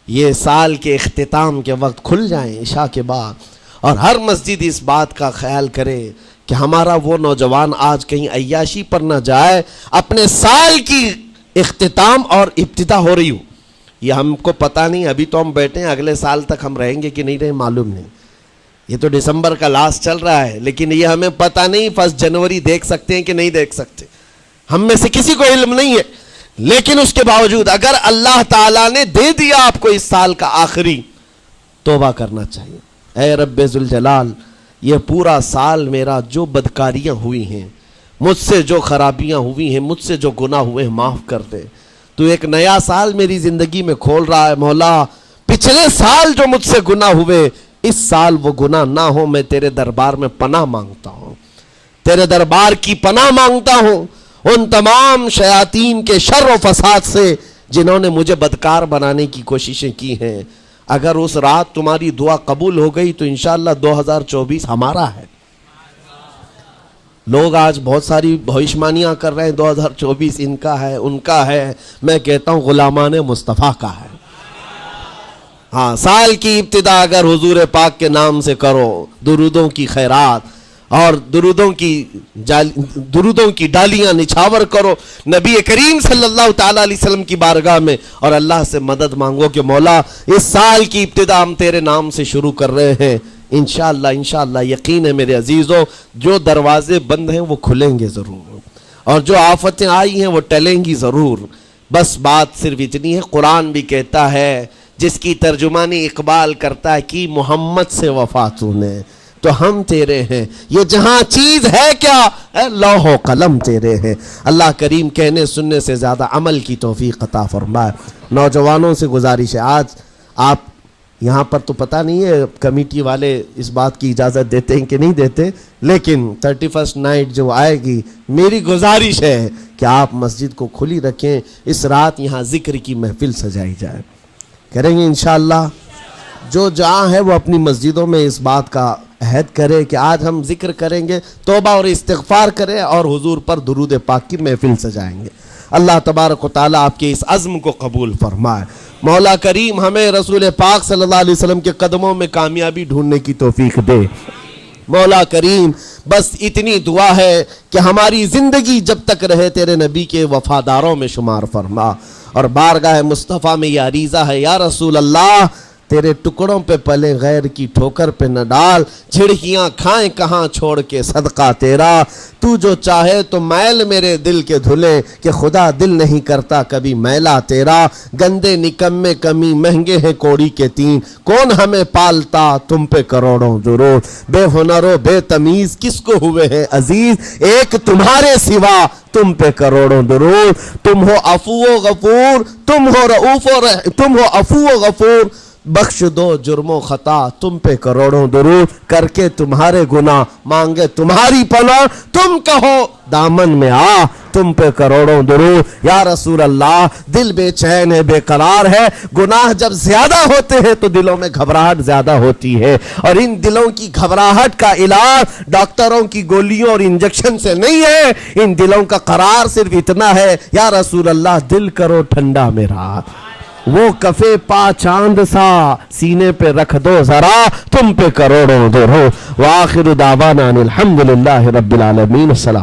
یہ سال کے اختتام کے وقت کھل جائیں عشاء کے بعد، اور ہر مسجد اس بات کا خیال کرے کہ ہمارا وہ نوجوان آج کہیں عیاشی پر نہ جائے، اپنے سال کی اختتام اور ابتدا ہو رہی ہو. یہ ہم کو پتہ نہیں، ابھی تو ہم بیٹھے ہیں، اگلے سال تک ہم رہیں گے کہ نہیں رہیں معلوم نہیں. یہ تو دسمبر کا لاسٹ چل رہا ہے، لیکن یہ ہمیں پتہ نہیں 1 جنوری دیکھ سکتے ہیں کہ نہیں دیکھ سکتے، ہم میں سے کسی کو علم نہیں ہے. لیکن اس کے باوجود اگر اللہ تعالیٰ نے دے دیا آپ کو اس سال کا آخری، توبہ کرنا چاہیے. اے رب ذوالجلال، یہ پورا سال میرا جو بدکاریاں ہوئی ہیں، مجھ سے جو خرابیاں ہوئی ہیں، مجھ سے جو گناہ ہوئے ہیں، معاف کر دے. تو ایک نیا سال میری زندگی میں کھول رہا ہے. مولا، پچھلے سال جو مجھ سے گناہ ہوئے، اس سال وہ گناہ نہ ہو. میں تیرے دربار میں پناہ مانگتا ہوں، تیرے دربار کی پناہ مانگتا ہوں ان تمام شیاطین کے شر و فساد سے جنہوں نے مجھے بدکار بنانے کی کوششیں کی ہیں. اگر اس رات تمہاری دعا قبول ہو گئی تو انشاءاللہ 2024 ہمارا ہے. لوگ آج بہت ساری بھوشمانیاں کر رہے ہیں، 2024 ان کا ہے، ان کا ہے. میں کہتا ہوں غلامان مصطفیٰ کا ہے. ہاں، سال کی ابتدا اگر حضور پاک کے نام سے کرو، درودوں کی خیرات اور درودوں کی ڈالیاں نچھاور کرو نبی کریم صلی اللہ تعالیٰ علیہ وسلم کی بارگاہ میں، اور اللہ سے مدد مانگو کہ مولا اس سال کی ابتدا ہم تیرے نام سے شروع کر رہے ہیں. انشاءاللہ یقین ہے میرے عزیزوں، جو دروازے بند ہیں وہ کھلیں گے ضرور، اور جو آفتیں آئی ہیں وہ ٹلیں گی ضرور. بس بات صرف اتنی ہے، قرآن بھی کہتا ہے، جس کی ترجمانی اقبال کرتا ہے کہ محمد سے وفا نے تو ہم تیرے ہیں، یہ جہاں چیز ہے کیا، اے لوح و قلم تیرے ہیں. اللہ کریم کہنے سننے سے زیادہ عمل کی توفیق عطا فرمائے. نوجوانوں سے گزارش ہے، آج آپ یہاں پر تو پتہ نہیں ہے کمیٹی والے اس بات کی اجازت دیتے ہیں کہ نہیں دیتے، لیکن 31st نائٹ جو آئے گی، میری گزارش ہے کہ آپ مسجد کو کھلی رکھیں. اس رات یہاں ذکر کی محفل سجائی جائے، کریں گے انشاءاللہ. جو جہاں ہے وہ اپنی مسجدوں میں اس بات کا عہد کرے کہ آج ہم ذکر کریں گے، توبہ اور استغفار کریں، اور حضور پر درود پاک کی محفل سجائیں گے. اللہ تبارک و تعالیٰ آپ کے اس عزم کو قبول فرمائے. مولا کریم ہمیں رسول پاک صلی اللہ علیہ وسلم کے قدموں میں کامیابی ڈھونڈنے کی توفیق دے. مولا کریم بس اتنی دعا ہے کہ ہماری زندگی جب تک رہے تیرے نبی کے وفاداروں میں شمار فرما، اور بارگاہ مصطفیٰ میں یہ عریضہ ہے، یا رسول اللہ تیرے ٹکڑوں پہ پلے غیر کی ٹھوکر پہ نہ ڈال، جھڑکیاں کھائیں کہاں چھوڑ کے صدقہ تیرا، تو جو چاہے تو میل میرے دل کے دھلے، کہ خدا دل نہیں کرتا کبھی میلا تیرا، گندے نکمے کمی مہنگے ہیں کوڑی کے تین، کون ہمیں پالتا تم پہ کروڑوں درود، بے ہنر و بے تمیز کس کو ہوئے ہیں عزیز، ایک تمہارے سوا تم پہ کروڑوں درود، تم ہو عفو و غفور، تم ہو عفو و غفور، بخش دو جرم و خطا تم پہ کروڑوں درود، کر کے تمہارے گناہ مانگے تمہاری پناہ، تم کہو دامن میں آ تم پہ کروڑوں درود، یا رسول اللہ دل بے چین ہے بے قرار ہے، گناہ جب زیادہ ہوتے ہیں تو دلوں میں گھبراہٹ زیادہ ہوتی ہے، اور ان دلوں کی گھبراہٹ کا علاج ڈاکٹروں کی گولیوں اور انجیکشن سے نہیں ہے، ان دلوں کا قرار صرف اتنا ہے، یا رسول اللہ دل کرو ٹھنڈا میرا، وہ کفے پا چاند سا سینے پہ رکھ دو ذرا تم پہ کروڑوں درود، وآخر دعوانا الحمدللہ رب العالمین، السلام۔